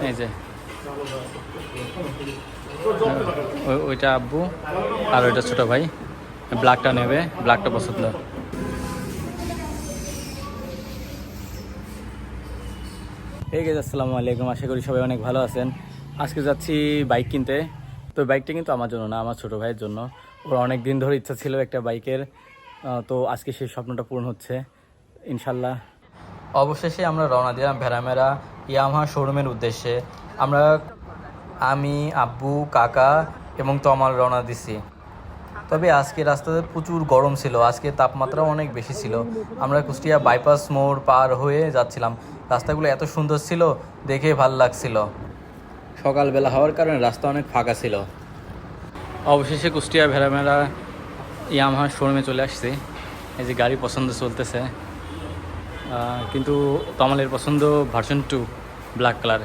এই যে ওইটা আব্বু আর ওইটা ছোট ভাই, ব্ল্যাকটা নেবে, ব্ল্যাকটা পছন্দ। এই গেছে, আসসালামু আলাইকুম, আশা করি সবাই অনেক ভালো আছেন। আজকে যাচ্ছি বাইক কিনতে। তো বাইকটা কিন্তু আমার জন্য না, আমার ছোটো ভাইয়ের জন্য। ওর অনেক দিন ধরে ইচ্ছা ছিল একটা বাইকের, তো আজকে সেই স্বপ্নটা পূরণ হচ্ছে ইনশাল্লাহ। অবশেষে আমরা রওনা দিলাম ভেড়ামেরা ইয়ামাহা শোরুমের উদ্দেশ্যে। আমি, আব্বু, কাকা এবং তমাল রওনা দিছি। তবে আজকে রাস্তাতে প্রচুর গরম ছিল, আজকে তাপমাত্রাও অনেক বেশি ছিল। আমরা কুষ্টিয়া বাইপাস মোড় পার হয়ে যাচ্ছিলাম। রাস্তাগুলো এত সুন্দর ছিল, দেখে ভালো লাগছিল। সকালবেলা হওয়ার কারণে রাস্তা অনেক ফাঁকা ছিল। অবশেষে কুষ্টিয়া ভেড়ামেরা ইয়ামাহা শোরুমে চলে আসছি। এই যে গাড়ি পছন্দ চলতেছে, কিন্তু তমালের পছন্দ ভার্সন 2 ব্ল্যাক কালার।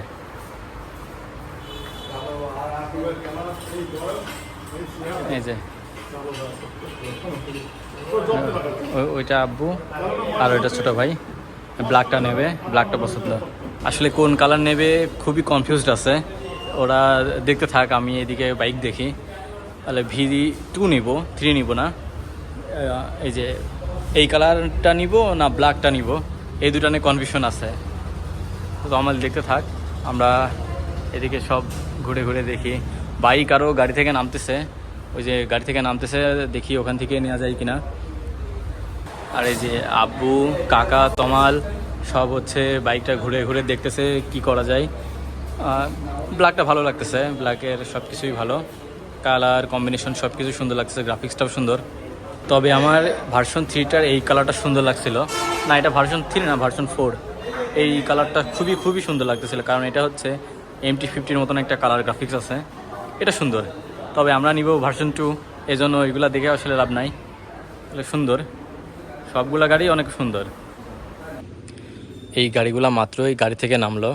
এই যে ওইটা আব্বু আর ওইটা ছোটো ভাই, ব্ল্যাকটা নেবে, ব্ল্যাকটা পছন্দ। আসলে কোন কালার নেবে খুবই কনফিউজড আছে ওরা। দেখতে থাক, আমি এদিকে বাইক দেখি। তাহলে VD2 নিব, 3 নিব না। এই যে এই কালারটা নিব না ব্ল্যাকটা নিব, এই দুটা নিয়ে কনফিউশন আছে। তো আমার দেখতে থাক, আমরা এদিকে সব ঘুরে ঘুরে দেখি। বাইক আরও গাড়ি থেকে নামতেছে, ওই যে গাড়ি থেকে নামতেছে, দেখি ওখান থেকে নেওয়া যায় কিনা। আর এই যে আব্বু, কাকা, তমাল সব হচ্ছে বাইকটা ঘুরে ঘুরে দেখতেছে কি করা যায়। ব্ল্যাকটা ভালো লাগতেছে, ব্ল্যাকের সব কিছুই ভালো, কালার কম্বিনেশন সব কিছু সুন্দর লাগতেছে, গ্রাফিক্সটাও সুন্দর। তবে আমার ভার্সন 3টার এই কালারটা সুন্দর লাগছিল না, এটা ভার্সন 3 না, ভার্সন 4। এই কালারটা খুবই খুবই সুন্দর লাগতেছিল, কারণ এটা হচ্ছে MT-50 মতন একটা কালার গ্রাফিক্স আছে, এটা সুন্দর। তবে আমরা নিব ভার্সন 2, এই জন্য ওইগুলা দেখে আসলে লাভ নাই। তাহলে সুন্দর, সবগুলা গাড়ি অনেক সুন্দর। এই গাড়িগুলা মাত্রই গাড়ি থেকে নামলো,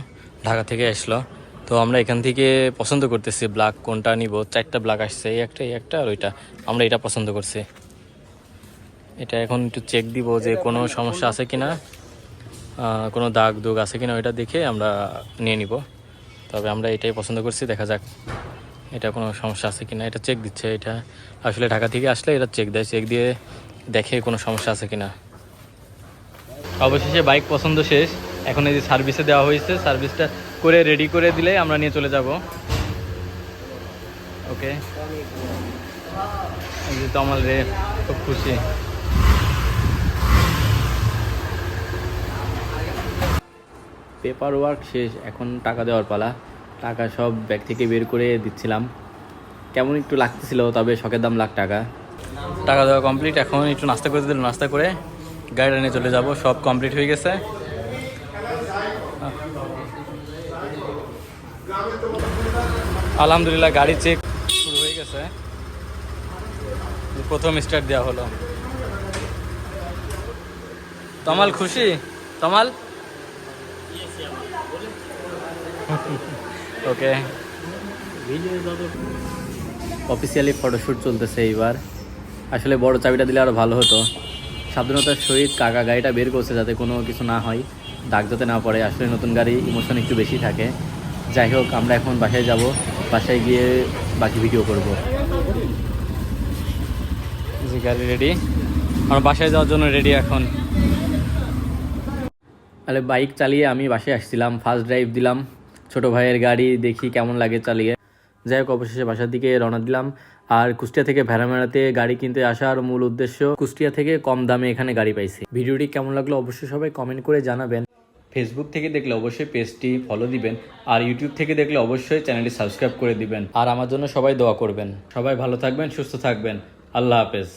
ঢাকা থেকে আসলো। তো আমরা এখান থেকে পছন্দ করতেছি ব্ল্যাক কোনটা নিব। 4টা ব্ল্যাক আসছে, এই একটা আর ওইটা। আমরা এটা পছন্দ করছি। এটা এখন একটু চেক দিব যে কোনো সমস্যা আছে কিনা, কোনো দাগ দুগ আছে কিনা, ওইটা দেখে আমরা নিয়ে নিব। তবে আমরা এটাই পছন্দ করছি, দেখা যাক এটা কোনো সমস্যা আছে কিনা। এটা চেক দিচ্ছে, এটা আসলে ঢাকা থেকে আসলে এটা চেক দেয়, চেক দিয়ে দেখে কোনো সমস্যা আছে কিনা। অবশেষে বাইক পছন্দ শেষ, এখন এই যে সার্ভিসে দেওয়া হয়েছে, সার্ভিসটা করে রেডি করে দিলে আমরা নিয়ে চলে যাব। ওকে, এই যে তমাল রে খুব খুশি। পেপার ওয়ার্ক শেষ, এখন টাকা দেওয়ার পালা। টাকা সব ব্যাগ থেকে বের করে দিচ্ছিলাম, কেমন একটু লাগতেছিল, তবে শখের দাম $1,00,000। টাকা দেওয়া কমপ্লিট, এখন একটু নাস্তা করে দিল, নাস্তা করে গাড়িটা নিয়ে চলে যাব। সব কমপ্লিট হয়ে গেছে। আলহামদুলিল্লাহ গাড়ি চেক শুরু হয়ে গেছে, প্রথম স্টার্ট দেওয়া হলো। তমাল খুশি? তমাল ওকে, অফিসিয়ালি ফটোশ্যুট চলতেছে এইবার। আসলে বড় চাবিটা দিলে আরও ভালো হতো। সাবধানতার সহিত কাকা গাড়িটা বের করছে যাতে কোনো কিছু না হয়, দাগ যাতে না পড়ে। আসলে নতুন গাড়ি ইমোশন একটু বেশি থাকে। যাই হোক, আমরা এখন বাসায় যাব, বাসায় গিয়ে বাকি ভিডিও করব। যে গাড়ি রেডি, আমরা বাসায় যাওয়ার জন্য রেডি এখন। তাহলে বাইক চালিয়ে আমি বাসায় আসছিলাম, ফার্স্ট ড্রাইভ দিলাম ছোটো ভাইয়ের গাড়ি, দেখি কেমন লাগে চালিয়ে। যাই হোক, অবশেষে বাসার দিকে রওনা দিলাম। আর কুষ্টিয়া থেকে ভেড়ামেড়াতে গাড়ি কিনতে আসার মূল উদ্দেশ্য, কুষ্টিয়া থেকে কম দামে এখানে গাড়ি পাইছি। ভিডিওটি কেমন লাগলো অবশ্যই সবাই কমেন্ট করে জানাবেন। ফেসবুক থেকে দেখলে অবশ্যই পেজটি ফলো দিবেন, আর ইউটিউব থেকে দেখলে অবশ্যই চ্যানেলটি সাবস্ক্রাইব করে দিবেন। আর আমার জন্য সবাই দোয়া করবেন। সবাই ভালো থাকবেন, সুস্থ থাকবেন। আল্লাহ হাফেজ।